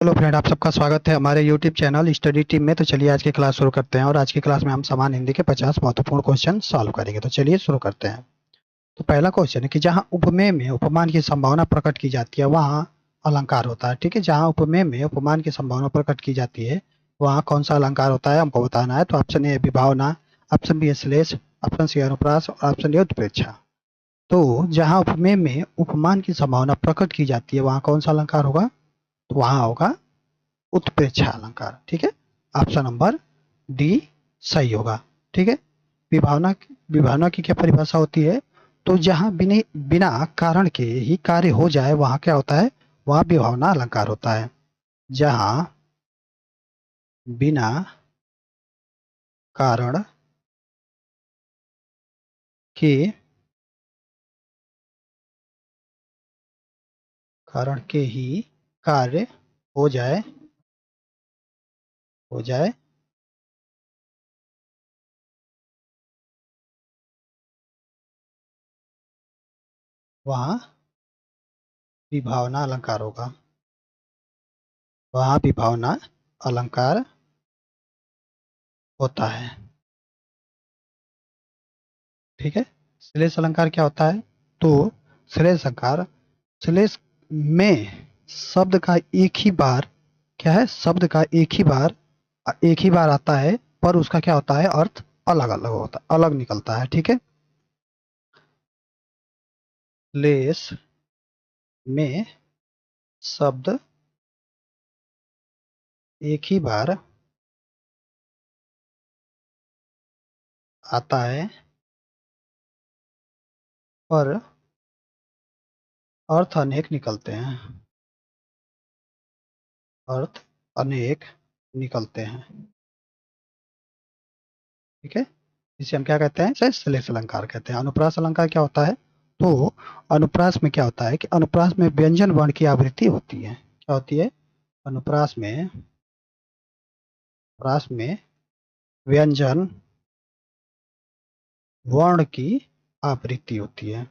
Hello friend, आप सबका स्वागत है हमारे यूट्यूब चैनल स्टडी टीम में। तो चलिए आज की क्लास शुरू करते हैं और आज की क्लास में हम समान हिंदी के 50 महत्वपूर्ण क्वेश्चन सॉल्व करेंगे। तो चलिए शुरू करते हैं। तो पहला क्वेश्चन है कि जहां उपमेय में उपमान की संभावना प्रकट की जाती है वहां अलंकार होता है। ठीक है, जहां उपमेय में उपमान की संभावना प्रकट की जाती है वहां कौन सा अलंकार होता है हमको बताना है। तो ऑप्शन ए विभावना, ऑप्शन बी है श्लेष, ऑप्शन सी अनुप्रास और ऑप्शन डी उत्प्रेक्षा। तो जहां उपमेय में उपमान की संभावना प्रकट की जाती है वहां कौन सा अलंकार होगा? तो वहां होगा उत्प्रेक्षा अलंकार। ठीक है, ऑप्शन नंबर डी सही होगा। ठीक है, विभावना विभावना की क्या परिभाषा होती है? तो जहां बिना बिना कारण के ही कार्य हो जाए वहां क्या होता है? वहां विभावना अलंकार होता है। जहां बिना कारण के ही कार्य हो जाए हो जाए वहां विभावना अलंकार होगा। वहां विभावना अलंकार होता है। ठीक है, श्लेष अलंकार क्या होता है? तो श्लेष अलंकार, श्लेष में शब्द का एक ही बार क्या है? शब्द का एक ही बार आता है पर उसका क्या होता है? अर्थ अलग अलग होता है, अलग निकलता है। ठीक है, श्लेष में शब्द एक ही बार आता है पर अर्थ अनेक निकलते हैं। अर्थ अनेक निकलते हैं। ठीक है, इसे हम क्या कहते हैं? इसे श्लेष अलंकार कहते हैं। अनुप्रास अलंकार क्या होता है? तो अनुप्रास में क्या होता है कि अनुप्रास में व्यंजन वर्ण की आवृत्ति होती है। क्या होती है? अनुप्रास में प्रास में व्यंजन वर्ण की आवृत्ति होती है।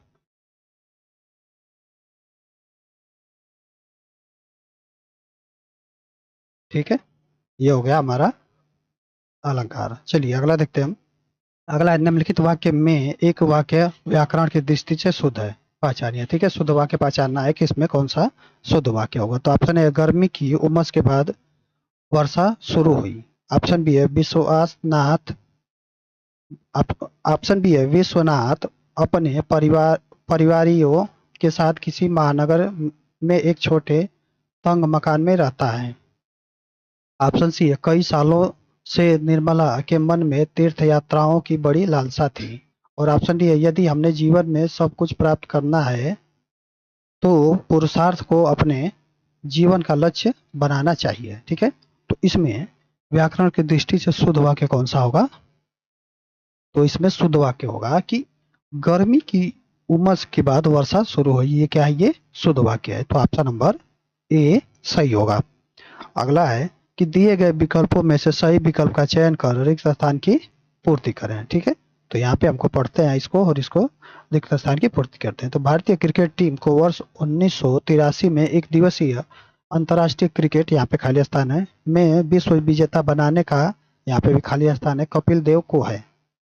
ठीक है, ये हो गया हमारा अलंकार। चलिए अगला देखते हैं हम। अगला है, निम्नलिखित वाक्य में एक वाक्य व्याकरण की दृष्टि से शुद्ध है, पहचानिए। ठीक है, शुद्ध वाक्य पहचानना है कि इसमें कौन सा शुद्ध वाक्य होगा। तो ऑप्शन है गर्मी की उमस के बाद वर्षा शुरू हुई। ऑप्शन बी है विश्वनाथ ऑप्शन बी है विश्वनाथ अपने परिवारियों के साथ किसी महानगर में एक छोटे तंग मकान में रहता है। ऑप्शन सी है कई सालों से निर्मला के मन में तीर्थ यात्राओं की बड़ी लालसा थी। और ऑप्शन डी है यदि हमने जीवन में सब कुछ प्राप्त करना है तो पुरुषार्थ को अपने जीवन का लक्ष्य बनाना चाहिए। ठीक है, तो इसमें व्याकरण की दृष्टि से शुद्ध वाक्य कौन सा होगा? तो इसमें शुद्ध वाक्य होगा कि गर्मी की उमस के बाद वर्षा शुरू हुई। ये क्या है? ये शुद्ध वाक्य है। तो ऑप्शन नंबर ए सही होगा। अगला है कि दिए गए विकल्पों में से सही विकल्प का चयन कर रिक्त स्थान की पूर्ति करें। ठीक है, तो यहाँ पे हमको पढ़ते हैं इसको और इसको रिक्त स्थान की पूर्ति करते हैं। तो भारतीय क्रिकेट टीम को वर्ष 1983 में एक दिवसीय अंतर्राष्ट्रीय क्रिकेट, यहाँ पे खाली स्थान है, में विश्व विजेता बनाने का यहाँ पे भी खाली स्थान है, कपिल देव को है।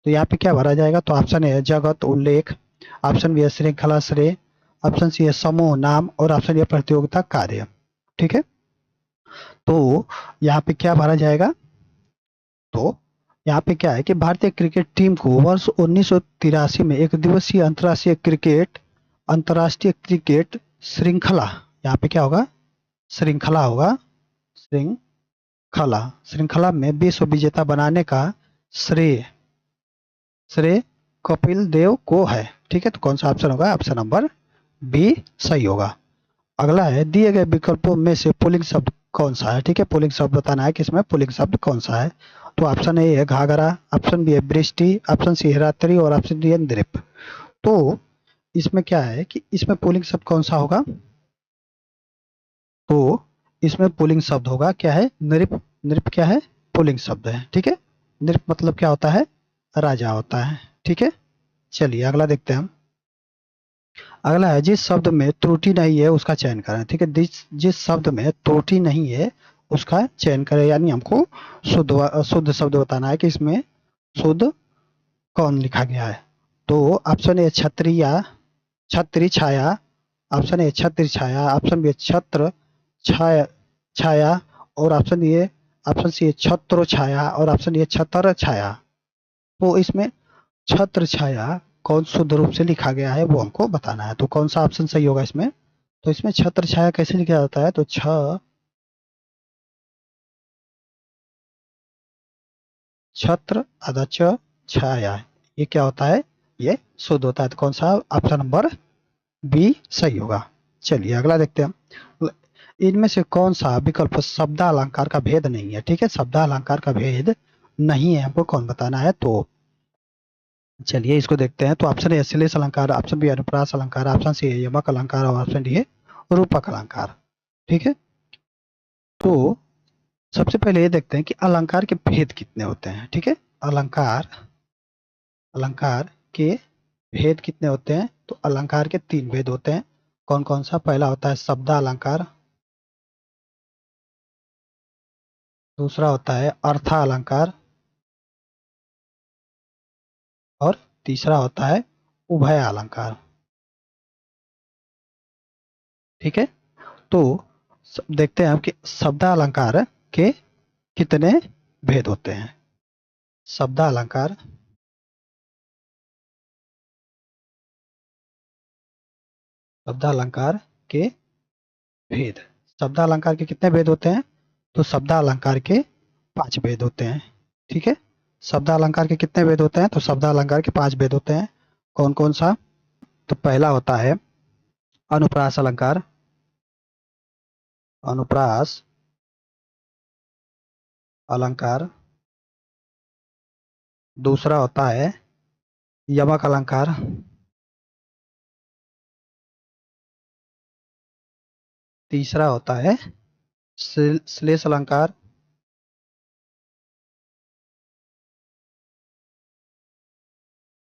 तो यहाँ पे क्या भरा जाएगा? तो ऑप्शन है जगत उल्लेख, ऑप्शन बी है श्रृंखला श्रेय, ऑप्शन सी है समूह नाम और ऑप्शन ए प्रतियोगिता कार्य। ठीक है, तो यहाँ पे क्या भरा जाएगा? तो यहाँ पे क्या है कि भारतीय क्रिकेट टीम को वर्ष 1983 में एक दिवसीय अंतर्राष्ट्रीय क्रिकेट श्रृंखला, यहाँ पे क्या होगा? श्रृंखला होगा। श्रृंखला में विश्व विजेता बनाने का श्रेय श्रेय कपिल देव को है। ठीक है, तो कौन सा ऑप्शन होगा? ऑप्शन नंबर बी सही होगा। अगला है दिए गए विकल्पों में से पुल्लिंग शब्द कौन सा है? ठीक है, पुल्लिंग शब्द बताना है कि इसमें पुल्लिंग शब्द कौन सा है। तो ऑप्शन ए है घाघरा, ऑप्शन बी है वृष्टि, ऑप्शन सी है रात्रि और ऑप्शन डी है नृप। तो इसमें क्या है कि इसमें पुल्लिंग शब्द कौन सा होगा? तो इसमें पुल्लिंग शब्द होगा क्या है? नृप। नृप क्या है? पुल्लिंग शब्द है। ठीक है, नृप मतलब क्या होता है? राजा होता है। ठीक है, चलिए अगला देखते हैं हम। अगला है जिस शब्द में त्रुटि नहीं है उसका चयन करें। ठीक है, जिस जिस शब्द में त्रुटि नहीं है उसका चयन करें, यानी हमको शुद्ध शब्द बताना है कि इसमें शुद्ध कौन लिखा गया है। तो ऑप्शन ए क्षत्रिय, छत्री छाया, ऑप्शन ए छत्र छाया, ऑप्शन बी छत्र छाया छाया, और ऑप्शन सी है छत्र छाया, और ऑप्शन ए छतर छाया। तो इसमें छत्र छाया कौन शुद्ध रूप से लिखा गया है वो हमको बताना है। तो कौन सा ऑप्शन सही होगा इसमें? तो इसमें छत्र छाया कैसे लिखा जाता है? तो छत्र आधा छाया, ये क्या होता है? ये शुद्ध होता है। तो कौन सा? ऑप्शन नंबर बी सही होगा। चलिए अगला देखते हैं हम। इनमें से कौन सा विकल्प शब्दालंकार का भेद नहीं है? ठीक है, शब्दालंकार का भेद नहीं है, हमको कौन बताना है? तो चलिए इसको देखते हैं। तो ऑप्शन ए श्लेष अलंकार, ऑप्शन बी अनुप्रास अलंकार, ऑप्शन सी है यमक अलंकार, और ऑप्शन डी है रूपक अलंकार। ठीक है, तो सबसे पहले ये देखते हैं कि अलंकार के भेद कितने होते हैं। ठीक है, अलंकार अलंकार के भेद कितने होते हैं? तो अलंकार के 3 भेद होते हैं। कौन कौन सा? पहला होता है शब्दालंकार, दूसरा होता है अर्थालंकार, और तीसरा होता है उभय अलंकार। ठीक है, तो देखते हैं हम कि शब्दालंकार के कितने भेद होते हैं। शब्दालंकार शब्दालंकार के भेद, शब्दालंकार के कितने भेद होते हैं? तो शब्दालंकार के 5 भेद होते हैं। ठीक है, शब्दालंकार के कितने भेद होते हैं? तो शब्दालंकार के 5 भेद होते हैं। कौन कौन सा? तो पहला होता है अनुप्रास अलंकार, अनुप्रास अलंकार, दूसरा होता है यमक अलंकार, तीसरा होता है श्लेष अलंकार,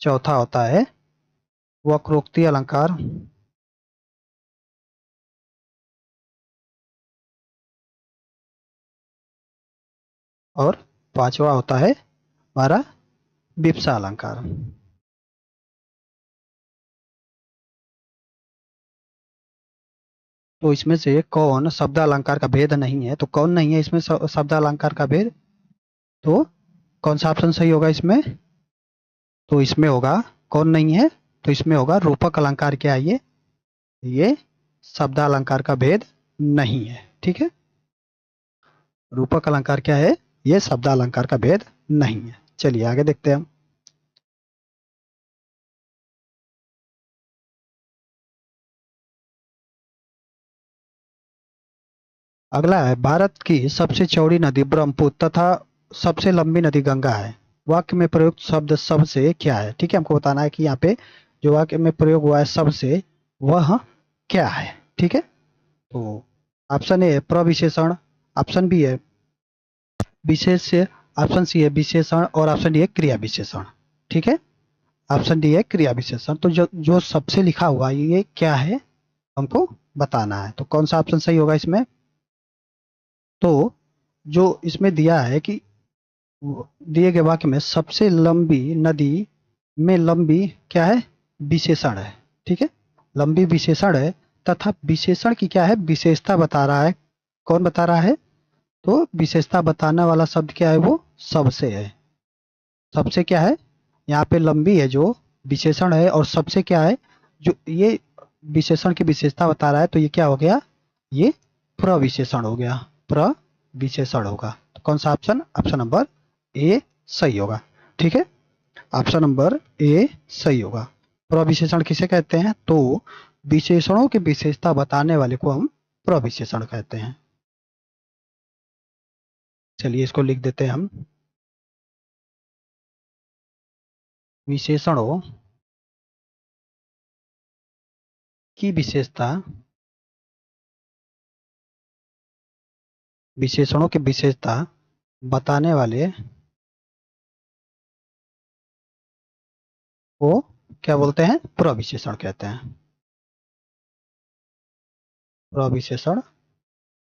चौथा होता है वक्रोक्ति अलंकार, और पांचवा होता है हमारा विप्सा अलंकार। तो इसमें से कौन शब्दालंकार का भेद नहीं है? तो कौन नहीं है इसमें शब्दालंकार का भेद? तो कौन सा ऑप्शन सही होगा इसमें? तो इसमें होगा, कौन नहीं है? तो इसमें होगा रूपक अलंकार। क्या है ये शब्दालंकार का भेद नहीं है। ठीक है, रूपक अलंकार क्या है? ये शब्दालंकार का भेद नहीं है। चलिए आगे देखते हैं हम। अगला है भारत की सबसे चौड़ी नदी ब्रह्मपुत्र तथा सबसे लंबी नदी गंगा है। वाक्य में प्रयुक्त शब्द सबसे क्या है? ठीक है, हमको बताना है कि यहाँ पे जो वाक्य में प्रयोग हुआ है सबसे, वह क्या है। ठीक है, तो ऑप्शन ए प्रविशेषण, ऑप्शन बी है विशेष, ऑप्शन सी है विशेषण, और ऑप्शन डी है क्रिया विशेषण। ठीक है, ऑप्शन डी है क्रिया विशेषण। तो जो जो सबसे लिखा हुआ है ये क्या है हमको बताना है। तो कौन सा ऑप्शन सही होगा इसमें? तो जो इसमें दिया है कि दिए गए वाक्य में सबसे लंबी नदी में लंबी क्या है? विशेषण है। ठीक है, लंबी विशेषण है, तथा विशेषण की क्या है? विशेषता बता रहा है। कौन बता रहा है? तो विशेषता बताने वाला शब्द क्या है? वो सबसे है। सबसे क्या है? यहाँ पे लंबी है जो विशेषण है, और सबसे क्या है? जो ये विशेषण की विशेषता बता रहा है, तो ये क्या हो गया? ये प्रविशेषण हो गया, प्रविशेषण होगा। तो कौन सा ऑप्शन? ऑप्शन नंबर ए सही होगा। ठीक है, ऑप्शन नंबर ए सही होगा। प्रविशेषण किसे कहते हैं? तो विशेषणों की विशेषता बताने वाले को हम प्रविशेषण कहते हैं। चलिए इसको लिख देते हैं हम। विशेषणों की विशेषता, विशेषणों की विशेषता बताने वाले को क्या बोलते हैं? प्रविशेषण कहते हैं। प्रविशेषण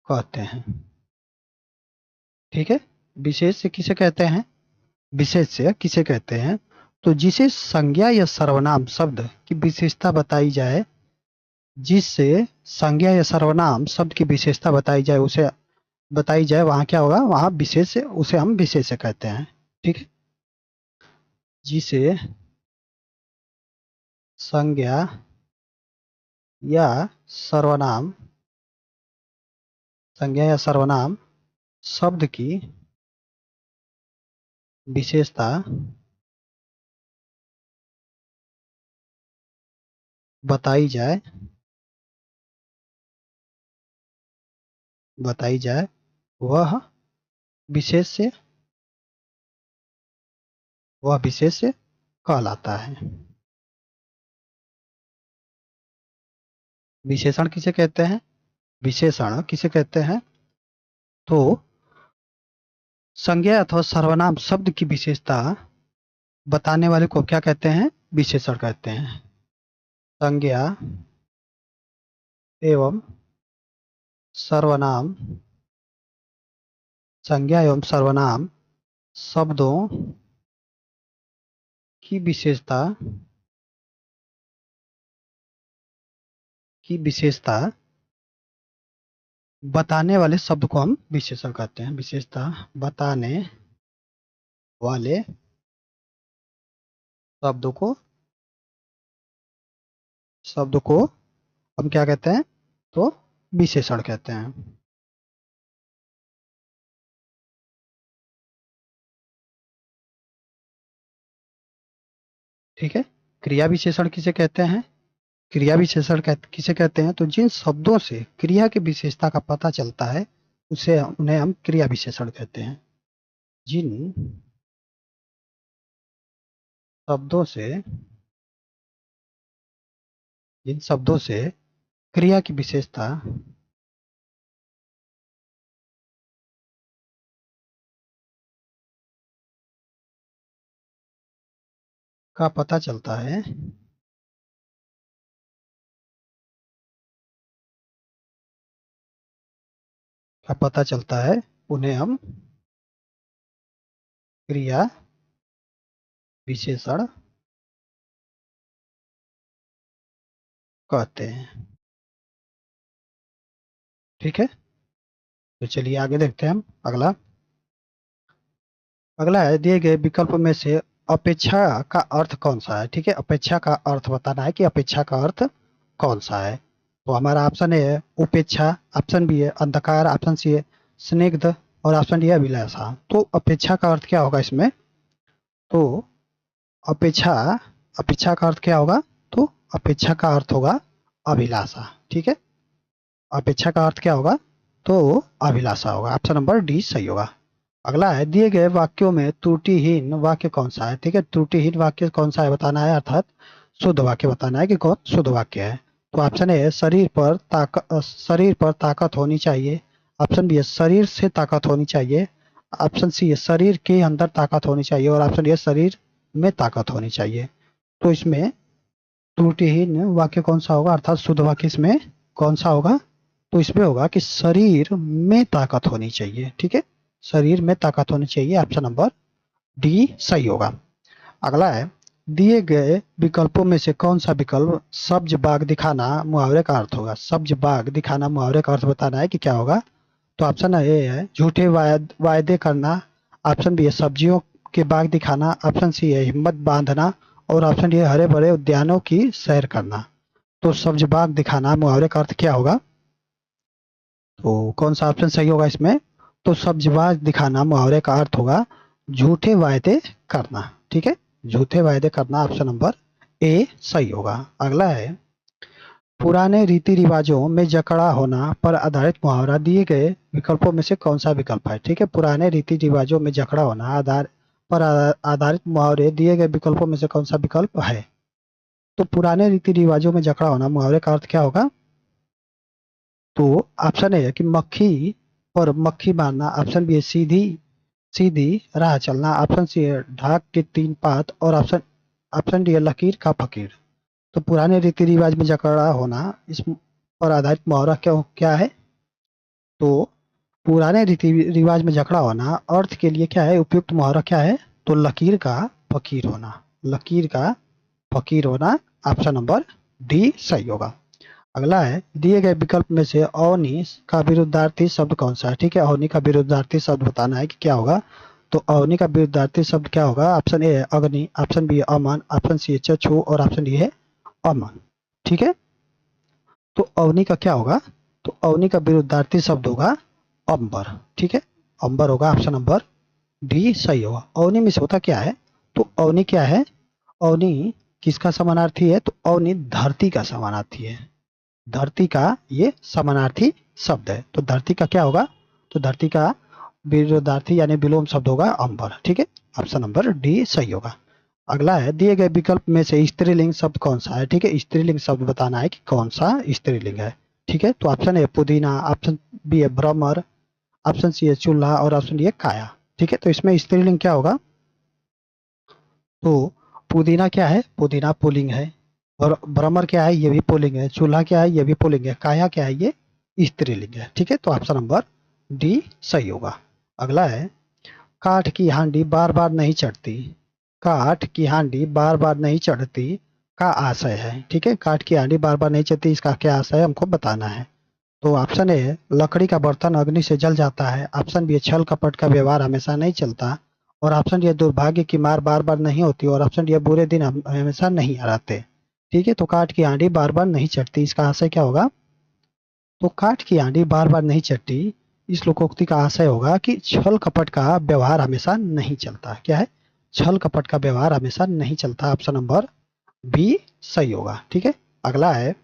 कहते हैं। ठीक है, विशेष से किसे कहते हैं? विशेष से किसे कहते हैं? तो जिसे संज्ञा या सर्वनाम शब्द की विशेषता बताई जाए, जिससे संज्ञा या सर्वनाम शब्द की विशेषता बताई जाए, उसे बताई जाए, वहां क्या होगा? वहां विशेष से, उसे हम विशेष से कहते हैं। ठीक है, जिसे संज्ञा या सर्वनाम, संज्ञा या सर्वनाम शब्द की विशेषता बताई जाए, बताई जाए, वह विशेष से, वह विशेष से कहलाता है। विशेषण किसे कहते हैं? विशेषण किसे कहते हैं? तो संज्ञा अथवा सर्वनाम शब्द की विशेषता बताने वाले को क्या कहते हैं? विशेषण कहते हैं। संज्ञा एवं सर्वनाम, संज्ञा एवं सर्वनाम शब्दों की विशेषता, की विशेषता बताने वाले शब्द को हम विशेषण कहते हैं। विशेषता बताने वाले शब्द को, शब्द को हम क्या कहते हैं? तो विशेषण कहते हैं। ठीक है, क्रिया विशेषण किसे कहते हैं? क्रिया विशेषण किसे कहते हैं? तो जिन शब्दों से क्रिया की विशेषता का पता चलता है, उसे, उन्हें हम क्रिया विशेषण कहते हैं। जिन शब्दों से, जिन शब्दों से क्रिया की विशेषता का पता चलता है, का पता चलता है, उन्हें हम क्रिया विशेषण कहते हैं। ठीक है, तो चलिए आगे देखते हैं हम अगला। अगला है, दिए गए विकल्प में से अपेक्षा का अर्थ कौन सा है? ठीक है, अपेक्षा का अर्थ बताना है कि अपेक्षा का अर्थ कौन सा है। तो हमारा ऑप्शन ए है उपेक्षा, ऑप्शन बी है अंधकार, ऑप्शन सी है स्निग्ध, और ऑप्शन डी है अभिलाषा। तो अपेक्षा का अर्थ क्या होगा इसमें? तो अपेक्षा, अपेक्षा का अर्थ क्या होगा? तो अपेक्षा का अर्थ होगा अभिलाषा। ठीक है, अपेक्षा का अर्थ क्या होगा? तो अभिलाषा होगा। ऑप्शन नंबर डी सही होगा। अगला है, दिए गए वाक्यों में त्रुटिहीन वाक्य कौन सा है? ठीक है, त्रुटिहीन वाक्य कौन सा है बताना है, अर्थात शुद्ध वाक्य बताना है कि कौन शुद्ध वाक्य है। तो ऑप्शन ए है शरीर पर ताकत होनी चाहिए, ऑप्शन बी है शरीर से ताकत होनी चाहिए, ऑप्शन सी है शरीर के अंदर ताकत होनी चाहिए, और ऑप्शन डी है शरीर में ताकत होनी चाहिए। तो इसमें त्रुटिहीन वाक्य कौन सा होगा, अर्थात शुद्ध वाक्य इसमें कौन सा होगा? तो इसमें होगा कि शरीर में ताकत होनी चाहिए। ठीक है, शरीर में ताकत होनी चाहिए। ऑप्शन नंबर डी सही होगा। अगला है, दिए गए विकल्पों में से कौन सा विकल्प सब्ज बाग दिखाना मुहावरे का अर्थ होगा? सब्ज बाग दिखाना मुहावरे का अर्थ बताना है कि क्या होगा। तो ऑप्शन ए है झूठे वायदे करना, ऑप्शन बी है सब्जियों के बाग दिखाना, ऑप्शन सी है हिम्मत बांधना, और ऑप्शन डी है हरे भरे उद्यानों की सैर करना। तो सब्ज बाग दिखाना मुहावरे का अर्थ क्या होगा? तो कौन सा ऑप्शन सही होगा इसमें? तो सब्ज बाग दिखाना मुहावरे का अर्थ होगा झूठे वायदे करना। ठीक है, झूठे वायदे करना, ऑप्शन नंबर ए सही होगा। अगला है, पुराने रीति रिवाजों में जकड़ा होना पर आधारित मुहावरा दिए गए विकल्पों में से कौन सा विकल्प है? ठीक है, पुराने रीति रिवाजों में जकड़ा होना आधारित मुहावरे दिए गए विकल्पों में से कौन सा विकल्प है? तो पुराने रीति रिवाजों में जकड़ा होना मुहावरे का अर्थ क्या होगा? तो ऑप्शन ए है कि मक्खी और मक्खी मारना, ऑप्शन बी है सीधी सीधी राह चलना, ऑप्शन सी है ढाक के तीन पात, और ऑप्शन ऑप्शन डी है लकीर का फकीर। तो पुराने रीति रिवाज में जकड़ा होना, इस पर आधारित मुहावरा क्या क्या है? तो पुराने रीति रिवाज में जकड़ा होना अर्थ के लिए क्या है उपयुक्त मुहावरा क्या है? तो लकीर का फकीर होना। लकीर का फकीर होना ऑप्शन नंबर डी सही होगा। अगला है दिए गए विकल्प में से अवनी का विरुद्धार्थी शब्द कौन सा है? ठीक है, अवनी का विरुद्धार्थी शब्द बताना है कि क्या होगा। तो अवनी का विरुद्धार्थी शब्द क्या होगा? ऑप्शन ए है अग्नि, ऑप्शन बी है अमन, ऑप्शन सी है चक्षु और ऑप्शन डी है अमन। ठीक है, तो अवनी का क्या होगा? तो अवनी का विरुद्धार्थी शब्द होगा अंबर। ठीक है, अंबर होगा ऑप्शन नंबर डी सही होगा। अवनी में से होता क्या है? तो अवनी क्या है? अवनी किसका समानार्थी है? तो अवनी धरती का समानार्थी है। धरती का ये समानार्थी शब्द है। तो धरती का क्या होगा? तो धरती का विरोधार्थी यानी विलोम शब्द होगा अंबर। ठीक है, ऑप्शन नंबर डी सही होगा। अगला है दिए गए विकल्प में से स्त्रीलिंग शब्द कौन सा है? ठीक है, स्त्रीलिंग शब्द बताना है कि कौन सा स्त्रीलिंग है। ठीक है, तो ऑप्शन ए पुदीना, ऑप्शन बी है भ्रमर, ऑप्शन सी है चूल्हा और ऑप्शन डी है काया। ठीक है, तो इसमें स्त्रीलिंग क्या होगा? तो पुदीना क्या है? पुदीना पुल्लिंग है। और भ्रमर क्या है? ये भी पुल्लिंग है। चूल्हा क्या है? ये भी पुल्लिंग है। काया क्या है? ये स्त्रीलिंग है। ठीक है, तो ऑप्शन नंबर डी सही होगा। अगला है काठ की हांडी बार बार नहीं चढ़ती। काठ की हांडी बार बार नहीं चढ़ती का आशय है। ठीक है, काठ की हांडी बार बार नहीं चढ़ती, इसका क्या आशय है हमको बताना है। तो ऑप्शन ए लकड़ी का बर्तन अग्नि से जल जाता है, ऑप्शन बी छल कपट का व्यवहार हमेशा नहीं चलता, और ऑप्शन डी दुर्भाग्य की मार बार बार नहीं होती, और ऑप्शन डी बुरे दिन हमेशा नहीं आते। ठीक है, तो काठ की हांडी बार बार नहीं चढ़ती, इसका आशय क्या होगा? तो काठ की हांडी बार बार नहीं चढ़ती, इस लोकोक्ति का आशय होगा कि छल कपट का व्यवहार हमेशा नहीं चलता। क्या है? छल कपट का व्यवहार हमेशा नहीं चलता। ऑप्शन नंबर बी सही होगा। ठीक है, अगला है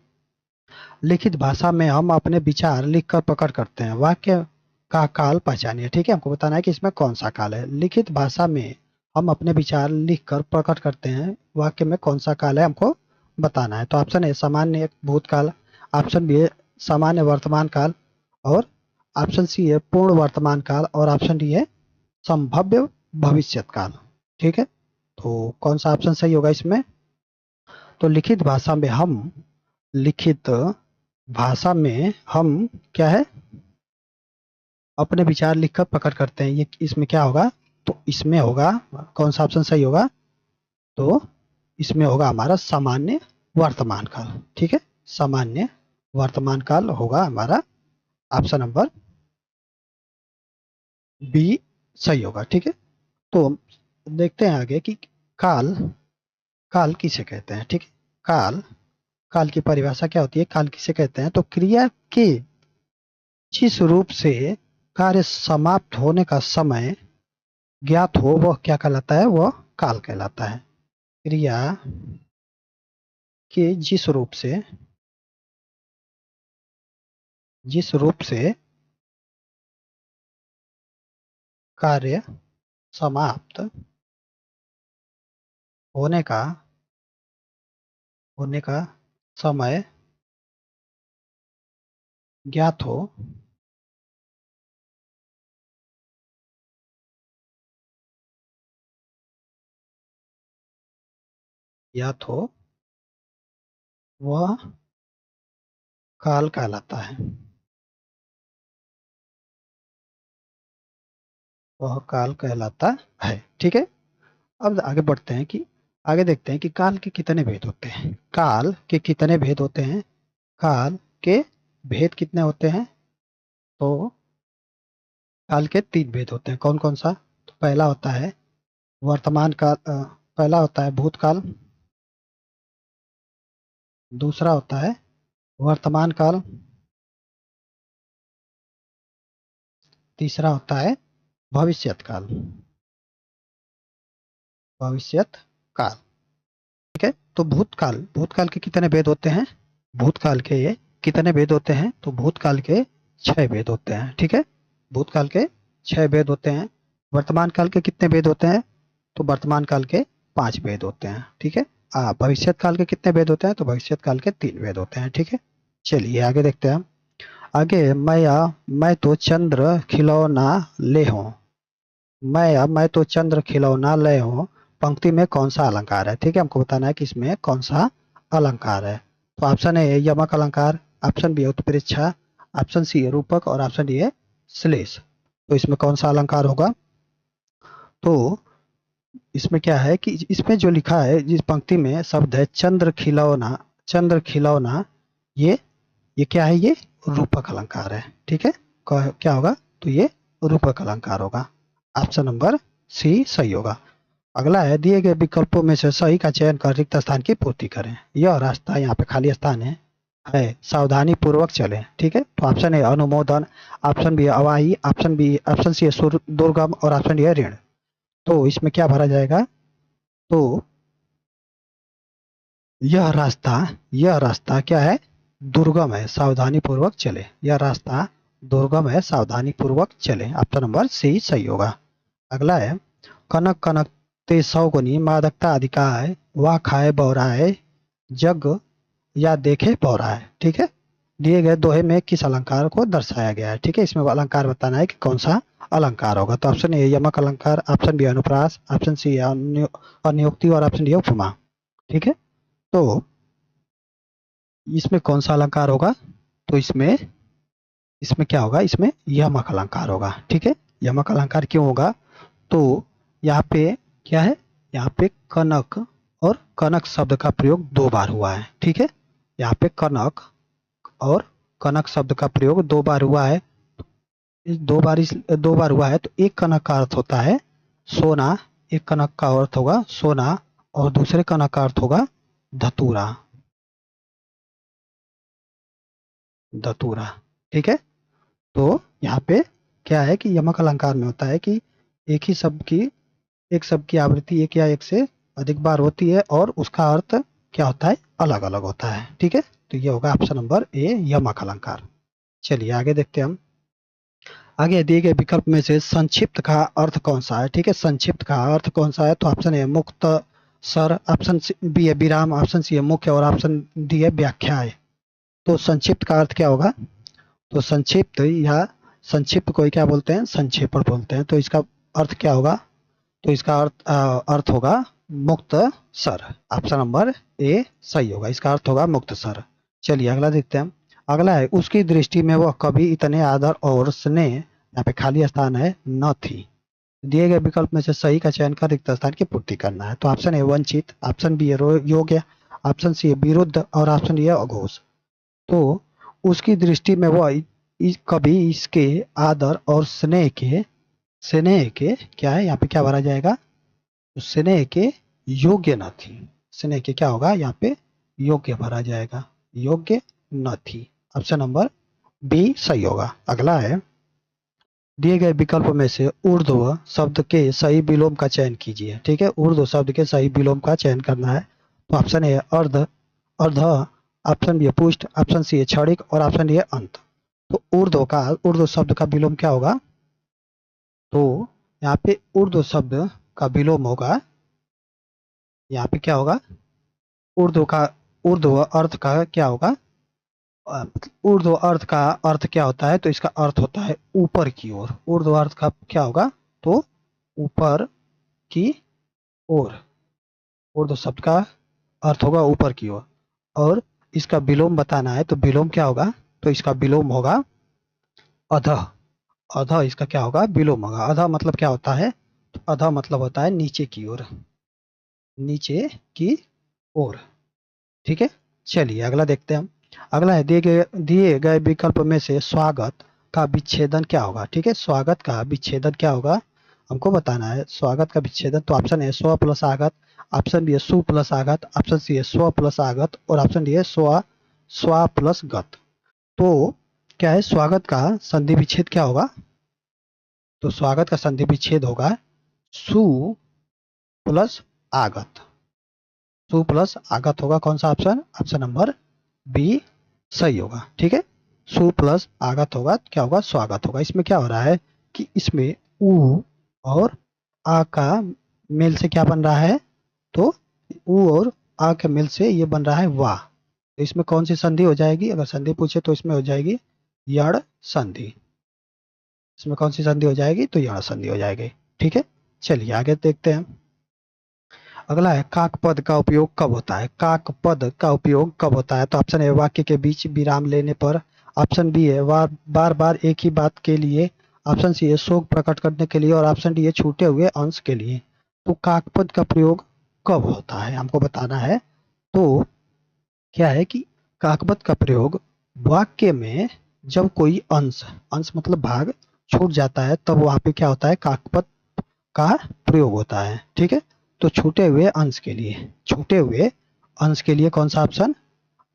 लिखित भाषा में हम अपने विचार लिखकर प्रकट करते हैं, वाक्य का काल पहचानिए। ठीक है, हमको बताना है कि इसमें कौन सा काल है। लिखित भाषा में हम अपने विचार लिखकर प्रकट करते हैं, वाक्य में कौन सा काल है हमको बताना है। तो ऑप्शन ए सामान्य भूतकाल, ऑप्शन बी है सामान्य वर्तमान काल, और ऑप्शन सी है पूर्ण वर्तमान काल, और ऑप्शन डी है संभाव्य भविष्यत काल। ठीक है, तो कौन सा ऑप्शन सही होगा इसमें? तो लिखित भाषा में हम क्या है अपने विचार लिखकर प्रकट करते हैं, ये इसमें क्या होगा? तो इसमें होगा कौन सा ऑप्शन सही होगा? तो इसमें होगा हमारा सामान्य वर्तमान काल। ठीक है, सामान्य वर्तमान काल होगा हमारा ऑप्शन नंबर बी सही होगा। ठीक है, तो देखते हैं आगे कि काल काल किसे कहते हैं। ठीक है, काल काल की परिभाषा क्या होती है? काल किसे कहते हैं? तो क्रिया के जिस रूप से कार्य समाप्त होने का समय ज्ञात हो वह क्या कहलाता है? वह काल कहलाता है। क्रिया के जिस रूप से कार्य समाप्त होने का समय ज्ञात हो वह काल कहलाता है। वह काल कहलाता है। ठीक है, अब आगे बढ़ते हैं कि आगे देखते हैं कि काल के कितने भेद होते हैं। काल के कितने भेद होते हैं? काल के भेद कितने होते हैं? तो काल के 3 भेद होते हैं। कौन कौन सा? तो पहला होता है वर्तमान काल, पहला होता है भूतकाल, दूसरा होता है वर्तमान काल, तीसरा होता है भविष्यत काल। भविष्यत काल। ठीक है, तो भूतकाल के कितने भेद होते हैं? भूतकाल के ये कितने भेद होते हैं? तो भूतकाल के 6 भेद होते हैं। ठीक है, भूतकाल के 6 भेद होते हैं। वर्तमान काल के कितने भेद होते हैं? तो वर्तमान काल के 5 भेद होते हैं। ठीक है, भविष्यत काल के कितने भेद होते हैं? तो भविष्यत काल के 3 भेद होते हैं। ठीक है, चलिए आगे देखते हैं हम। आगे मैं तो चंद्र खिलौना ले हूँ। मैं तो चंद्र खिलौना ले हूँ पंक्ति में कौन सा अलंकार है? ठीक है, हमको बताना है कि इसमें कौन सा अलंकार है। तो ऑप्शन ए यमक अलंकार, ऑप्शन बी है उत्प्रेक्षा, ऑप्शन सी है रूपक और ऑप्शन डी है श्लेष। तो इसमें कौन सा अलंकार होगा? तो इसमें क्या है कि इसमें जो लिखा है, जिस पंक्ति में शब्द है चंद्र खिलौना, चंद्र खिलौना, ये क्या है? ये रूपक अलंकार है। ठीक है, क्या होगा? तो ये रूपक अलंकार होगा। ऑप्शन नंबर सी सही होगा। अगला है दिए गए विकल्पों में से सही का चयन कर रिक्त स्थान की पूर्ति करें। यह रास्ता, यहाँ पे खाली स्थान है सावधानी पूर्वक चले। ठीक है, तो ऑप्शन ए अनुमोदन, ऑप्शन बी अवाही, ऑप्शन सी है दुर्गम और ऑप्शन डी है ऋण। तो इसमें क्या भरा जाएगा? तो यह रास्ता क्या है? दुर्गम है, सावधानी पूर्वक चले। यह रास्ता दुर्गम है, सावधानी पूर्वक चले। ऑप्शन नंबर सी सही होगा। अगला है कनक कनक ते सौगुनी मादकता अधिकाय, वह खाए बौराए जग या देखे बौराए। ठीक है, दिए गए दोहे में किस अलंकार को दर्शाया गया है? ठीक है, इसमें अलंकार बताना है कि कौन सा अलंकार होगा। तो ऑप्शन ए यमक अलंकार, ऑप्शन बी अनुप्रास, ऑप्शन सी अनियोक्ति और ऑप्शन डी उपमा। ठीक है, तो इसमें कौन सा अलंकार होगा? तो इसमें इसमें क्या होगा? इसमें यमक अलंकार होगा। ठीक है, यमक अलंकार क्यों होगा? तो यहाँ पे क्या है? यहाँ पे कनक और कनक शब्द का प्रयोग 2 बार हुआ है। ठीक है, यहाँ पे कनक और कनक शब्द का प्रयोग 2 बार हुआ है। इस 2 बार हुआ है तो एक कनक का अर्थ होता है सोना, एक कनक का अर्थ होगा सोना और दूसरे कनक का अर्थ होगा धतूरा, धतूरा। ठीक है, तो यहाँ पे क्या है कि यमक अलंकार में होता है कि एक ही शब्द की एक शब्द की आवृत्ति एक या एक से अधिक बार होती है और उसका अर्थ क्या होता है? अलग अलग होता है। ठीक है, तो ये होगा ऑप्शन नंबर ए यमक अलंकार। चलिए आगे देखते हैं हम। आगे दिए गए विकल्प में से संक्षिप्त का अर्थ कौन सा है? ठीक है, संक्षिप्त का अर्थ कौन सा है? तो ऑप्शन ए मुक्त सर, ऑप्शन बी है विराम, ऑप्शन सी है मुख्य और ऑप्शन डी है व्याख्या है। तो संक्षिप्त का अर्थ क्या होगा? तो संक्षिप्त या संक्षिप्त को क्या बोलते हैं? संक्षेपण बोलते हैं। तो इसका अर्थ क्या होगा? तो इसका अर्थ होगा मुक्त सर। ऑप्शन नंबर ए सही होगा, इसका अर्थ होगा मुक्त सर। चलिए अगला देखते हैं। अगला है उसकी दृष्टि में वह कभी इतने आदर और स्नेह, यहाँ पे खाली स्थान है, न थी। दिए गए विकल्प में से सही का चयन कर रिक्त स्थान की पूर्ति करना है। तो ऑप्शन ए वंचित, ऑप्शन बी है योग्य, ऑप्शन सी है विरुद्ध और ऑप्शन डी है अघोष। तो उसकी दृष्टि में वह कभी इसके आदर और स्नेह के क्या है? यहाँ पे क्या भरा जाएगा? तो स्नेह के योग्य न थी। स्नेह के क्या होगा? यहाँ पे योग्य भरा जाएगा, योग्य न थी। ऑप्शन नंबर बी सही होगा। अगला है दिए गए विकल्प में से ऊर्ध्व शब्द के सही विलोम का चयन कीजिए। ठीक है, ऊर्ध्व शब्द के सही विलोम का चयन करना है। तो ऑप्शन ए अर्ध, अर्ध, ऑप्शन बी पुष्ट, ऑप्शन सी है क्षणिक और ऑप्शन डी है अंत। तो ऊर्ध्व शब्द का विलोम क्या होगा? तो यहाँ पे ऊर्ध्व शब्द का विलोम होगा, यहाँ पे क्या होगा? ऊर्ध्व अर्थ का क्या होगा? ऊर्ध्व अर्थ का अर्थ क्या होता है? तो इसका अर्थ होता है ऊपर की ओर। ऊर्ध्व अर्थ का क्या होगा? तो ऊपर की ओर। ऊर्ध्व शब्द का अर्थ होगा ऊपर की ओर और इसका विलोम बताना है। तो विलोम क्या होगा? तो इसका विलोम होगा अधः। अधः इसका क्या होगा? विलोम होगा। अधः मतलब क्या होता है? तो अधः मतलब होता है नीचे की ओर, नीचे की ओर। ठीक है, चलिए अगला देखते हैं हम। अगला है दिए गए विकल्प में से स्वागत का विच्छेदन क्या होगा? ठीक है, स्वागत का विच्छेदन क्या होगा हमको बताना है। स्वागत का विच्छेदन तो ऑप्शन है स्व प्लस आगत, ऑप्शन बी है सु प्लस आगत, ऑप्शन सी है स्व प्लस आगत और ऑप्शन डी है स्व प्लस गत। तो क्या है स्वागत का संधि विच्छेद क्या होगा? तो स्वागत का संधि विच्छेद होगा सु प्लस आगत। सु प्लस आगत होगा कौन सा ऑप्शन? ऑप्शन नंबर बी सही होगा। ठीक है, सु प्लस आगत होगा, क्या होगा? स्वागत होगा। इसमें क्या हो रहा है कि इसमें उ और आ का मेल से क्या बन रहा है? तो उ और आ के मेल से ये बन रहा है वाह। तो इसमें कौन सी संधि हो जाएगी? अगर संधि पूछे तो इसमें हो जाएगी यड़ संधि। इसमें कौन सी संधि हो जाएगी? तो यड़ संधि हो जाएगी। ठीक है, चलिए आगे देखते हैं। अगला है काक पद का उपयोग कब होता है। काक पद का उपयोग कब होता है। तो ऑप्शन ए वाक्य के बीच विराम लेने पर, ऑप्शन बी है बार बार एक ही बात के लिए, ऑप्शन सी है शोक प्रकट करने के लिए, और ऑप्शन डी है छूटे हुए अंश के लिए। तो काक पद का प्रयोग कब होता है हमको बताना है। तो क्या है कि काकपद का प्रयोग वाक्य में जब कोई अंश, अंश मतलब भाग छूट जाता है, तब वहां पे क्या होता है, काकपद का प्रयोग होता है। ठीक है, तो छूटे हुए अंश के लिए, छूटे हुए अंश के लिए कौन सा ऑप्शन,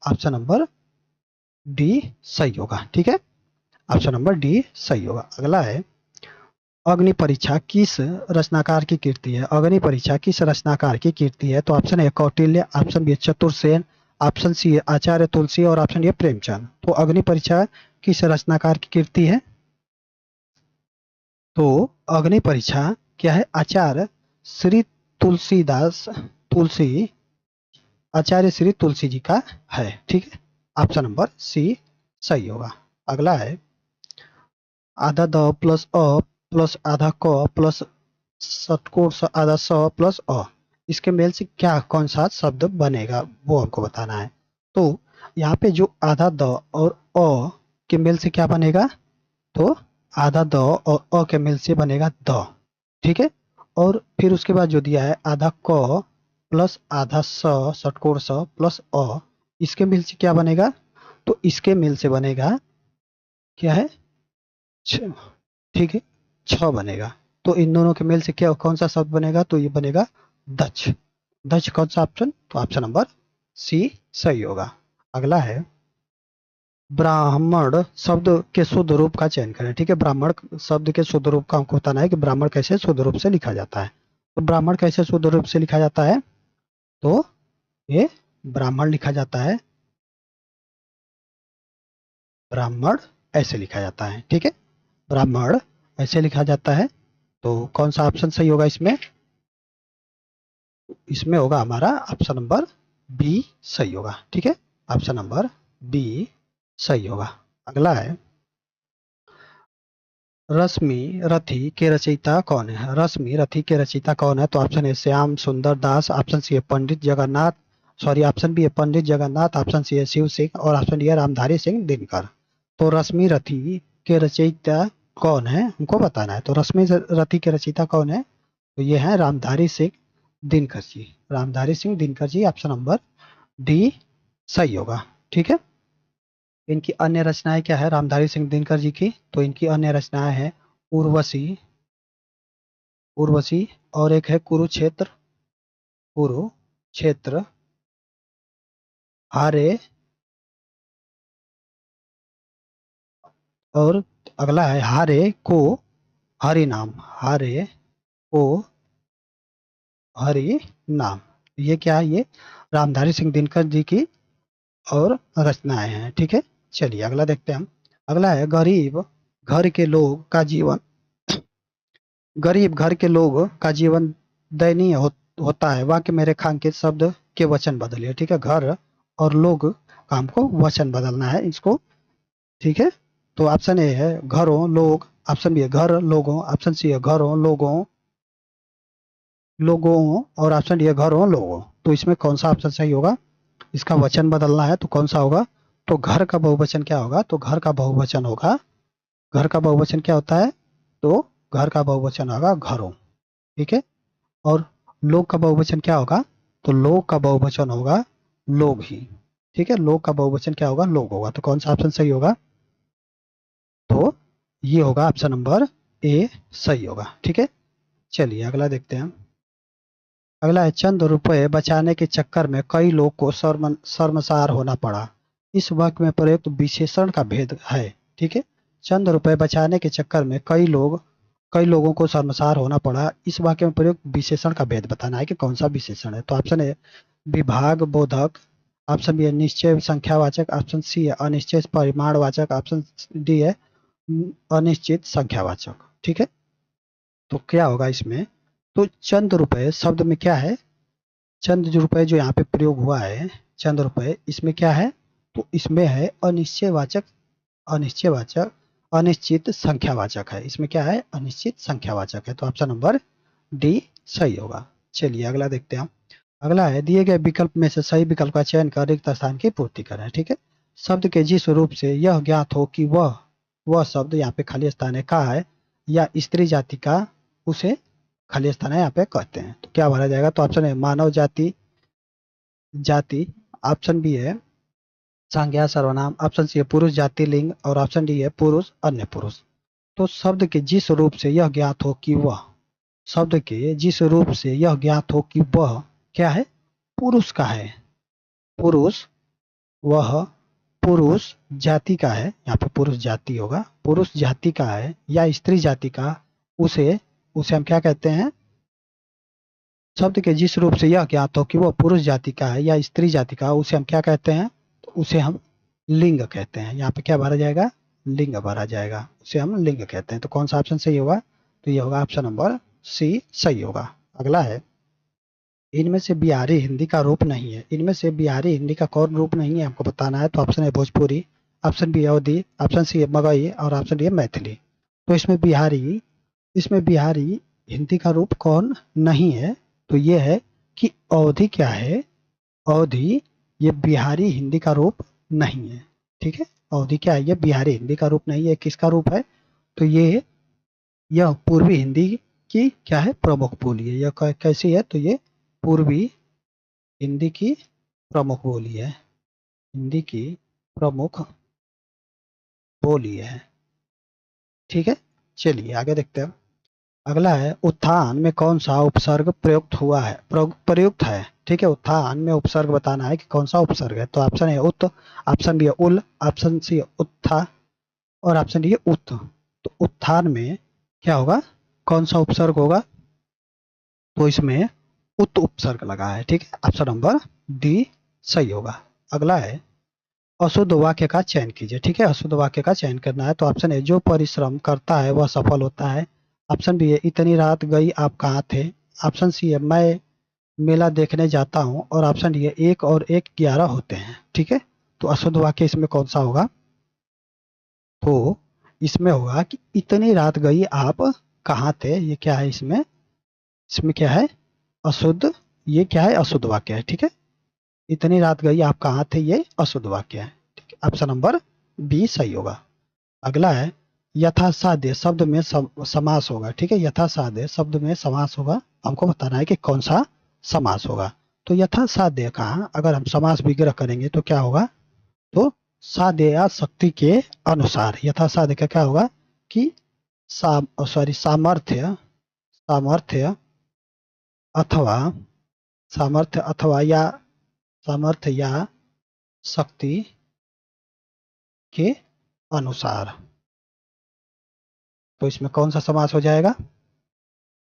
ऑप्शन नंबर डी सही होगा। ठीक है, ऑप्शन नंबर डी सही होगा। अगला है अग्नि परीक्षा किस रचनाकार की कीर्ति है। अग्नि परीक्षा किस रचनाकार की कीर्ति है। तो option A Kautilya, option B Chatursen, option C है आचार्य तुलसी, और ऑप्शन डी प्रेमचंद। तो अग्नि परीक्षा किस रचनाकार की कीर्ति है। तो अग्नि परीक्षा क्या है, आचार्य श्री तुलसीदास, तुलसी, आचार्य श्री तुलसी जी का है। ठीक है, ऑप्शन नंबर सी सही होगा। अगला है आधा द प्लस अ प्लस आधा क प्लस षटकोण आधा स प्लस अ, इसके मेल से क्या कौन सा शब्द बनेगा वो हमको बताना है। तो यहाँ पे जो आधा द और अ के मेल से क्या बनेगा, तो आधा द और अ के मेल से बनेगा द। ठीक है, और फिर उसके बाद जो दिया है आधा क प्लस आधा स षटकोण स प्लस अ, इसके मेल से क्या बनेगा, तो इसके मेल से बनेगा क्या है छ। ठीक है, छ बनेगा। तो इन दोनों के मेल से क्या कौन सा शब्द बनेगा, तो ये बनेगा दक्ष। दक्ष कौन सा ऑप्शन, तो ऑप्शन नंबर सी सही होगा। अगला है ब्राह्मण शब्द के शुद्ध रूप का चयन करें। ठीक है, ब्राह्मण शब्द के शुद्ध रूप का हमको बताना है कि ब्राह्मण कैसे शुद्ध रूप से लिखा जाता है। तो ब्राह्मण कैसे शुद्ध रूप से लिखा जाता है, तो ये ब्राह्मण लिखा जाता है, ब्राह्मण ऐसे लिखा जाता है। ठीक है, ब्राह्मण ऐसे लिखा जाता है। तो कौन सा ऑप्शन सही होगा इसमें, इसमें होगा हमारा ऑप्शन नंबर बी सही होगा। ठीक है, ऑप्शन नंबर बी सही होगा। अगला है रश्मि रथी के रचयिता कौन है। रश्मि रथी के रचयिता कौन है। तो ऑप्शन ए श्याम सुंदर दास, ऑप्शन सी है पंडित जगन्नाथ, सॉरी ऑप्शन बी है पंडित जगन्नाथ, ऑप्शन सी है शिव सिंह, और ऑप्शन डी है रामधारी सिंह दिनकर। तो रश्मि रथी के रचयिता कौन है हमको बताना है। तो रश्मि रथी के रचयिता कौन है, तो ये है Ramdhari Singh Dinkar ji. Ramdhari Singh Dinkar ji, option number D सही होगा। ठीक है, इनकी अन्य रचनाएं क्या है रामधारी सिंह दिनकर जी की, तो इनकी अन्य रचनाएं हैं उर्वशी, उर्वशी, और एक है कुरुक्षेत्र, कुरुक्षेत्र, हारे, और अगला है हारे को हरि नाम, हारे को हरि नाम। ये क्या है, ये रामधारी सिंह दिनकर जी की और रचनाएं हैं। ठीक है, चलिए अगला देखते हैं हम। अगला है गरीब घर के लोग का जीवन, गरीब घर के लोग का जीवन दयनीय होता है। वाक्य में रेखांकित शब्द के वचन बदलिए। ठीक है, घर और लोग का हमको वचन बदलना है इसको। ठीक है, तो ऑप्शन ए है घरों लोग, ऑप्शन बी है घर लोगों, ऑप्शन सी है घरों लोगों, लोगों, और ऑप्शन डी है घरों लोगों। तो इसमें कौन सा ऑप्शन सही होगा, इसका वचन बदलना है तो कौन सा होगा, तो घर का बहुवचन क्या होगा, तो घर का बहुवचन होगा, घर का बहुवचन क्या होता है, तो घर का बहुवचन होगा घरों। ठीक है, और लोग का बहुवचन क्या होगा, तो लोग का बहुवचन होगा लोग ही। ठीक है, लोग का बहुवचन क्या होगा, लोग होगा। तो कौन सा ऑप्शन सही होगा, तो ये होगा ऑप्शन नंबर ए सही होगा। ठीक है, चलिए अगला देखते हैं। अगला है चंद रुपए बचाने के चक्कर में कई लोग को शर्मसार होना पड़ा। इस वाक्य में प्रयुक्त विशेषण का भेद है। ठीक है, चंद रुपए बचाने के चक्कर में कई लोगों को शर्मसार होना पड़ा। इस वाक्य में प्रयुक्त विशेषण का भेद बताना है कि कौन सा विशेषण है। तो ऑप्शन ए विभाग बोधक, ऑप्शन बी है निश्चय संख्यावाचक, ऑप्शन सी है अनिश्चय परिमाणवाचक, ऑप्शन डी है अनिश्चित संख्यावाचक। ठीक है, तो क्या होगा इसमें, तो चंद रुपए शब्द में क्या है, चंद जो रुपए जो यहाँ पे प्रयोग हुआ है, चंद रुपए, इसमें क्या है, तो इसमें है अनिश्चयवाचक, अनिश्चयवाचक, अनिश्चित संख्यावाचक है। इसमें क्या है, अनिश्चित संख्यावाचक है। तो ऑप्शन नंबर डी सही होगा। चलिए अगला देखते हैं हम। अगला है दिए गए विकल्प में से सही विकल्प का चयन कर रिक्त स्थान की पूर्ति करें। ठीक है, शब्द के जिस रूप से यह ज्ञात हो कि वह शब्द, यहाँ पे खाली स्थान है, का है या स्त्री जाति का, उसे खाली स्थान है यहाँ पे कहते हैं। तो क्या भरा जाएगा? तो ऑप्शन है मानव जाति, जाति। ऑप्शन बी है संज्ञा सर्वनाम। ऑप्शन सी है पुरुष जाति लिंग। और ऑप्शन डी है पुरुष अन्य पुरुष। तो शब्द के जिस रूप से यह ज्ञात हो कि वह, शब्द के जिस रूप से यह ज्ञात हो कि वह क्या है? पुरुष का है। पुरुष, वह पुरुष जाति का है, यहाँ पे पुरुष जाति होगा, पुरुष जाति का है या स्त्री जाति का, उसे उसे हम क्या कहते हैं? शब्द के जिस रूप से यह ज्ञात हो कि वह पुरुष जाति का है या स्त्री जाति का, उसे हम क्या कहते हैं? तो उसे हम लिंग कहते हैं। यहाँ पे क्या भरा जाएगा? लिंग भरा जाएगा, उसे हम लिंग कहते हैं। तो कौन सा ऑप्शन सही होगा? तो ये होगा ऑप्शन नंबर सी सही होगा। अगला है इनमें से बिहारी हिंदी का रूप नहीं है। इनमें से बिहारी हिंदी का कौन रूप नहीं है हमको बताना है। तो ऑप्शन है भोजपुरी, ऑप्शन बी अवधी, ऑप्शन सी है मगही और ऑप्शन डी है मैथिली। तो इसमें बिहारी हिंदी का रूप कौन नहीं है? तो ये है कि अवधि क्या है? अवधि ये बिहारी हिंदी का रूप नहीं है। ठीक है, अवधि क्या है? ये बिहारी हिंदी का रूप नहीं है। किसका रूप है? तो यह पूर्वी हिंदी की क्या है? प्रमुख बोली है। यह कैसी है? तो ये पूर्वी हिंदी की प्रमुख बोली है। हिंदी की प्रमुख बोली है। ठीक है, चलिए आगे देखते हैं। अगला है उत्थान में कौन सा उपसर्ग प्रयुक्त हुआ है? प्रयुक्त है। ठीक है, उत्थान में उपसर्ग बताना है कि कौन सा उपसर्ग है। तो ऑप्शन है उत, ऑप्शन बी है उल, ऑप्शन सी है उत्था और ऑप्शन डी है उत। तो उत्थान में क्या होगा? कौन सा उपसर्ग होगा? तो इसमें उत उपसर्ग लगा है। ठीक है, ऑप्शन नंबर डी सही होगा। अगला है अशुद्ध वाक्य का चयन कीजिए। ठीक है, अशुद्ध वाक्य का चयन करना है। तो ऑप्शन है जो परिश्रम करता है वह सफल होता है। ऑप्शन बी है इतनी रात गई आप कहाँ थे। ऑप्शन सी है मैं मेला देखने जाता हूँ और ऑप्शन डी है 1 और 1 11 होते हैं। ठीक है, तो अशुद्ध वाक्य इसमें कौन सा होगा? तो इसमें होगा कि इतनी रात गई आप कहाँ थे। ये क्या है? इसमें इसमें क्या है? अशुद्ध, ये क्या है? अशुद्ध वाक्य है। ठीक है, इतनी रात गई आप कहाँ थे, ये अशुद्ध वाक्य है। ठीक है, ऑप्शन नंबर बी सही होगा। अगला है यथासाध्य शब्द में समास होगा। ठीक है, यथासाध्य शब्द में समास होगा। हमको बताना है कि कौन सा समास होगा। तो यथासाध्य का अगर हम समास विग्रह करेंगे तो क्या होगा? तो साध्य या शक्ति के अनुसार। यथासाध्य का क्या होगा कि सामर्थ्य, सामर्थ्य अथवा सामर्थ्य अथवा या सामर्थ्य या शक्ति के अनुसार। तो इसमें कौन सा समास हो जाएगा?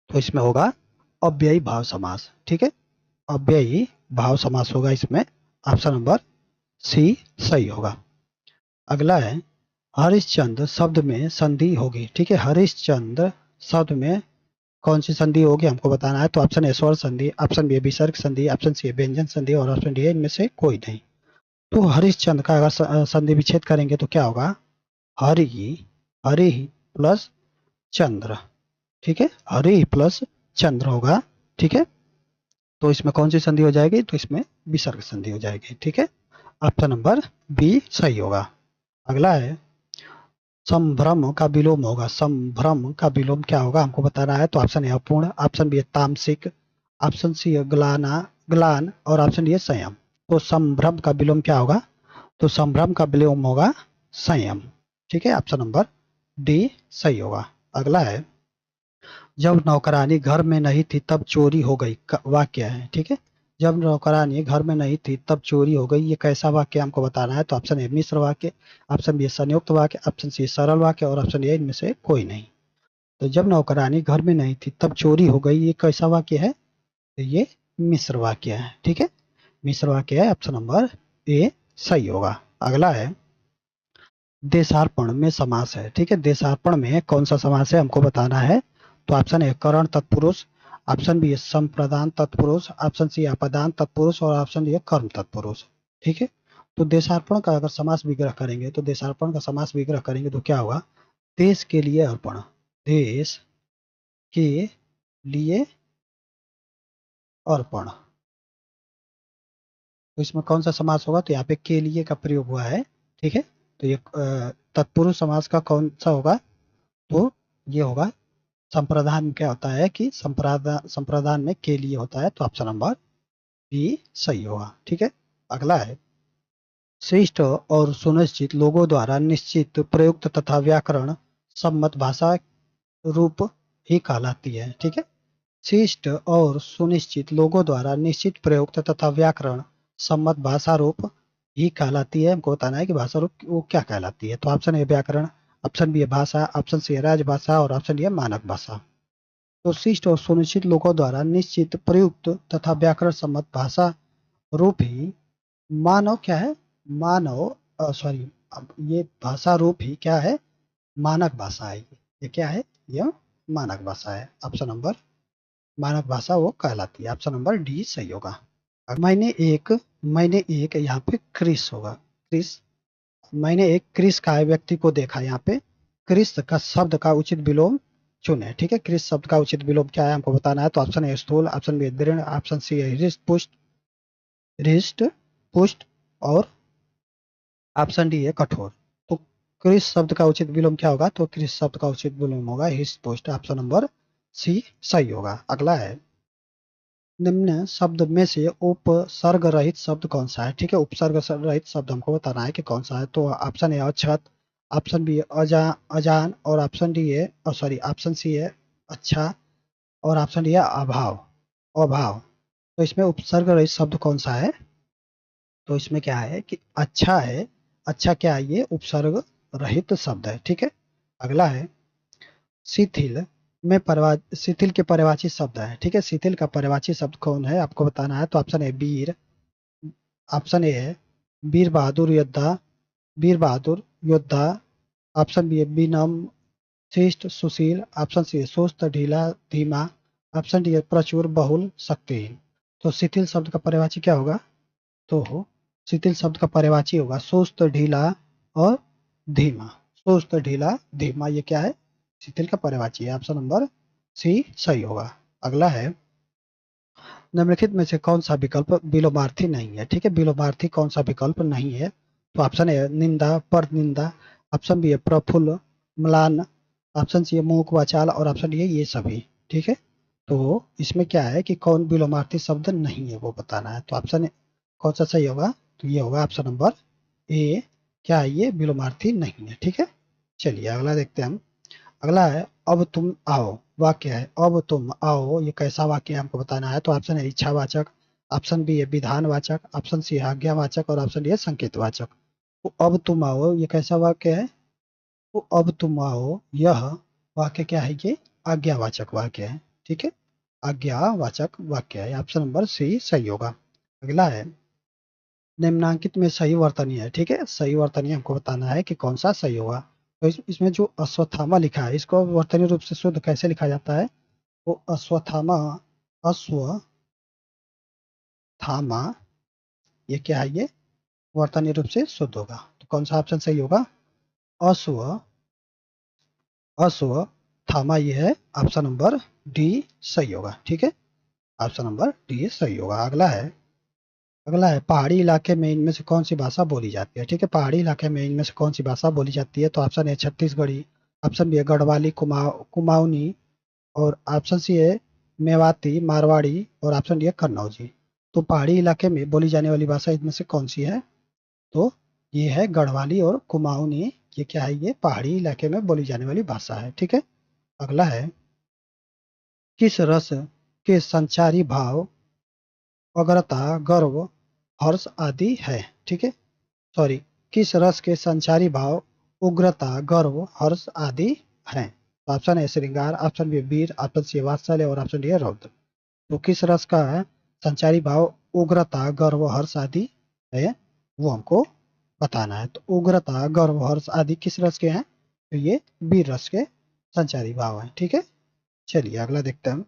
तो इसमें होगा अव्ययी भाव समास। ठीक है, अव्ययी भाव समास होगा इसमें। ऑप्शन नंबर सी सही होगा। अगला है हरिश्चंद्र शब्द में संधि होगी। ठीक है, हरिश्चंद्र शब्द में कौन सी संधि होगी हमको बताना है। तो ऑप्शन है स्वर संधि, ऑप्शन बी है विसर्ग संधि, ऑप्शन सी है व्यंजन संधि और ऑप्शन डी है इनमें से कोई नहीं। तो हरिश्चंद्र का अगर संधि विच्छेद करेंगे तो क्या होगा? हरि, हरि प्लस चंद्र। ठीक है, हरि प्लस चंद्र होगा। ठीक है, तो इसमें कौन सी संधि हो जाएगी? तो इसमें विसर्ग संधि हो जाएगी। ठीक है, ऑप्शन नंबर बी सही होगा। अगला है संभ्रम का विलोम होगा। संभ्रम का विलोम क्या होगा हमको बताना है। तो ऑप्शन है अपूर्ण, ऑप्शन बी है तामसिक, ऑप्शन सी है ग्लान और ऑप्शन डी है संयम। तो संभ्रम का विलोम क्या होगा? तो संभ्रम का विलोम होगा संयम। ठीक है, ऑप्शन नंबर डी सही होगा। अगला है जब नौकरानी घर में नहीं थी तब चोरी हो गई, वाक्य है। ठीक है, जब नौकरानी घर में नहीं थी तब चोरी हो गई, ये कैसा वाक्य हमको बताना है। तो ऑप्शन ए मिश्र वाक्य, ऑप्शन बी संयुक्त वाक्य, ऑप्शन सी सरल वाक्य और ऑप्शन ए इनमें से कोई नहीं। तो जब नौकरानी घर में नहीं थी तब चोरी हो गई, ये कैसा वाक्य है? तो ये मिश्र वाक्य है। ठीक है, मिश्र वाक्य है, ऑप्शन नंबर ए सही होगा। अगला है देशार्पण में समास है। ठीक है, देशार्पण में कौन सा समास है हमको बताना है। तो ऑप्शन ए करण तत्पुरुष, ऑप्शन बी है संप्रदान तत्पुरुष, ऑप्शन सी अपदान तत्पुरुष और ऑप्शन डी है कर्म तत्पुरुष। ठीक है, तो देशार्पण का अगर समास विग्रह करेंगे तो देशार्पण का समास विग्रह करेंगे तो क्या होगा? देश के लिए अर्पण, देश के लिए अर्पण। तो इसमें कौन सा समास होगा, तो यहाँ पे के लिए का प्रयोग हुआ है। ठीक है, तो ये तत्पुरुष समास का कौन सा होगा, तो ये होगा संप्रदान में। क्या होता है कि संप्रदान में के लिए होता है, तो ऑप्शन नंबर बी सही होगा। ठीक है, अगला है श्रेष्ठ और सुनिश्चित लोगों द्वारा निश्चित प्रयुक्त तथा व्याकरण सम्मत भाषा रूप ही कहलाती है। ठीक है, शिष्ट और सुनिश्चित लोगों द्वारा निश्चित प्रयुक्त तथा व्याकरण सम्मत भाषा रूप ही कहलाती है। हमको बताना है कि भाषा रूप वो क्या कहलाती है। तो ऑप्शन ए व्याकरण, ऑप्शन बी है भाषा, ऑप्शन सी है राजभाषा और ऑप्शन डी है मानक भाषा। तो शिष्ट और सुनिश्चित लोगों द्वारा निश्चित प्रयुक्त तथा व्याकरण सम्मत भाषा रूप ही मानव क्या है, मानव सॉरी, ये भाषा रूप ही क्या है, मानक भाषा है। ये क्या है, यह मानक भाषा है। ऑप्शन नंबर मानक भाषा वो कहलाती है। ऑप्शन नंबर डी सही होगा। मैंने एक यहाँ पे क्रिस होगा, क्रिस। मैंने एक क्रिस का व्यक्ति को देखा। यहाँ पे क्रिस का शब्द का उचित विलोम चुने। ठीक है, क्रिस शब्द का उचित विलोम क्या है हमको बताना है। तो ऑप्शन ए स्थूल, ऑप्शन बी दृढ़, ऑप्शन सी है हृष्ट पुष्ट, हृष्ट पुष्ट और ऑप्शन डी है कठोर। तो क्रिस शब्द का उचित विलोम क्या होगा, तो क्रिस शब्द का उचित विलोम होगा हृष्ट पुष्ट। ऑप्शन नंबर सी सही होगा। अगला है निम्न शब्द में से उपसर्ग रहित शब्द कौन सा है। ठीक है, उपसर्ग रहित शब्द हमको बताना है कि कौन सा है। तो ऑप्शन ए अक्षत, ऑप्शन बी अजान और ऑप्शन डी है सॉरी ऑप्शन सी है अच्छा और ऑप्शन डी है अभाव, अभाव। तो इसमें उपसर्ग रहित शब्द कौन सा है, तो इसमें क्या है कि अच्छा है। अच्छा क्या है, ये उपसर्ग रहित शब्द है। ठीक है, अगला है शिथिल में शिथिल के पर्यायवाची शब्द है। ठीक है, शिथिल का पर्यायवाची शब्द कौन है आपको बताना है। तो option A Veer, option A है वीर बहादुर योद्धा, वीर बहादुर योद्धा, ऑप्शन बी है विनम्र शिष्ट सुशील, ऑप्शन सी है सुस्त ढीला धीमा, ऑप्शन डी है प्रचुर बहुल शक्तिहीन। तो शिथिल शब्द का पर्यायवाची क्या होगा, तो शिथिल शब्द का पर्यायवाची होगा सुस्त ढीला और धीमा। सुस्त ढीला धीमा ये क्या है, शिथिल का पर्यायवाची है। ऑप्शन नंबर सी सही होगा। अगला है निम्नलिखित में से कौन सा विकल्प विलोमार्थी नहीं है। ठीक है, विलोमार्थी कौन सा विकल्प नहीं है। तो ऑप्शन ए निंदा पर निंदा, ऑप्शन बी है प्रफुल्ल म्लान, ऑप्शन सी है मूक वाचाल और ऑप्शन डी है ये सभी। ठीक है, तो इसमें क्या है कि कौन विलोमार्थी शब्द नहीं है वो बताना है। तो ऑप्शन कौन सा सही होगा, तो ये होगा ऑप्शन नंबर ए, क्या है ये विलोमार्थी नहीं है। ठीक है, चलिए अगला देखते हैं हम। अगला है अब तुम आओ, वाक्य है अब तुम आओ, ये कैसा वाक्य है हमको बताना है। तो ऑप्शन है इच्छावाचक, ऑप्शन बी है विधानवाचक, ऑप्शन सी है आज्ञावाचक और ऑप्शन डी है संकेतवाचक। तो अब तुम आओ ये कैसा वाक्य है, तो अब तुम आओ यह वाक्य क्या है, ये आज्ञावाचक वाक्य है। ठीक है, आज्ञावाचक वाक्य है। ऑप्शन नंबर सी सही होगा। अगला है निम्नांकित में सही वर्तनीय है। ठीक है, सही वर्तनीय हमको बताना है कि कौन सा सही होगा। तो इसमें जो अश्वत्थामा लिखा है इसको वर्तनीय रूप से शुद्ध कैसे लिखा जाता है, तो अश्वत्थामा, अश्वत्थामा ये क्या है, ये वर्तनीय रूप से शुद्ध होगा। तो कौन सा ऑप्शन सही होगा, अश्व, अश्वत्थामा ये है। ऑप्शन नंबर डी सही होगा। ठीक है, ऑप्शन नंबर डी सही होगा। अगला है पहाड़ी इलाके में इनमें से कौन सी भाषा बोली जाती है। ठीक है, पहाड़ी इलाके में इनमें से कौन सी भाषा बोली जाती है। तो ऑप्शन है छत्तीसगढ़ी, ऑप्शन बी है गढ़वाली कुमाऊनी और ऑप्शन सी है मेवाती मारवाड़ी और ऑप्शन डी है कन्नौजी। तो पहाड़ी इलाके में बोली जाने वाली भाषा इनमें से कौन सी है, तो ये है गढ़वाली और कुमाऊनी। ये क्या है, ये पहाड़ी इलाके में बोली जाने वाली भाषा है। ठीक है, अगला है किस रस के संचारी भाव अग्रता गर्व हर्ष आदि है। ठीक है, सॉरी, किस रस के संचारी भाव उग्रता गर्व हर्ष आदि हैं। तो ऑप्शन है श्रृंगार, ऑप्शन बी वीर, ऑप्शन सी वात्सल्य और ऑप्शन डी है रौद्र। तो किस रस का है संचारी भाव उग्रता गर्व हर्ष आदि है वो हमको बताना है। तो उग्रता गर्व हर्ष आदि किस रस के हैं, तो ये वीर रस के संचारी भाव हैं। ठीक है, चलिए अगला देखते हैं हम।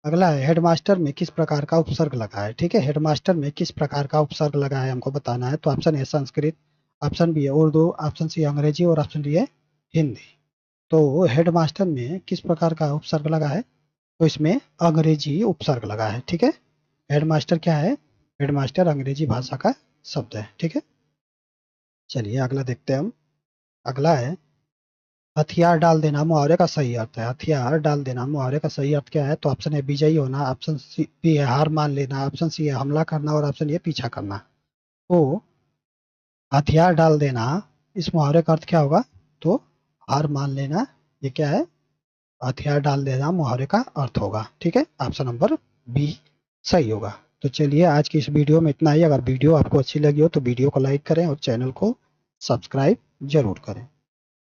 अगला है हेडमास्टर में किस प्रकार का उपसर्ग लगा है। ठीक है, हेडमास्टर में किस प्रकार का उपसर्ग लगा है हमको बताना है। तो ऑप्शन है संस्कृत, ऑप्शन बी है उर्दू, ऑप्शन सी अंग्रेजी और ऑप्शन डी है हिंदी। तो हेडमास्टर में किस प्रकार का उपसर्ग लगा है, तो इसमें अंग्रेजी उपसर्ग लगा है। ठीक है, हेडमास्टर क्या है, हेडमास्टर अंग्रेजी भाषा का शब्द है। ठीक है, चलिए अगला देखते हैं हम। अगला है हथियार डाल देना मुहावरे का सही अर्थ है। हथियार डाल देना मुहावरे का सही अर्थ क्या है? तो ऑप्शन ए विजयी होना, ऑप्शन सी बी है हार मान लेना, ऑप्शन सी है हमला करना और ऑप्शन ए पीछा करना। तो हथियार डाल देना, इस मुहावरे का अर्थ क्या होगा? तो हार मान लेना, ये क्या है? हथियार डाल देना मुहावरे का अर्थ होगा। ठीक है, ऑप्शन नंबर बी सही होगा। तो चलिए आज की इस वीडियो में इतना ही। अगर वीडियो आपको अच्छी लगी हो तो वीडियो को लाइक करें और चैनल को सब्सक्राइब जरूर करें।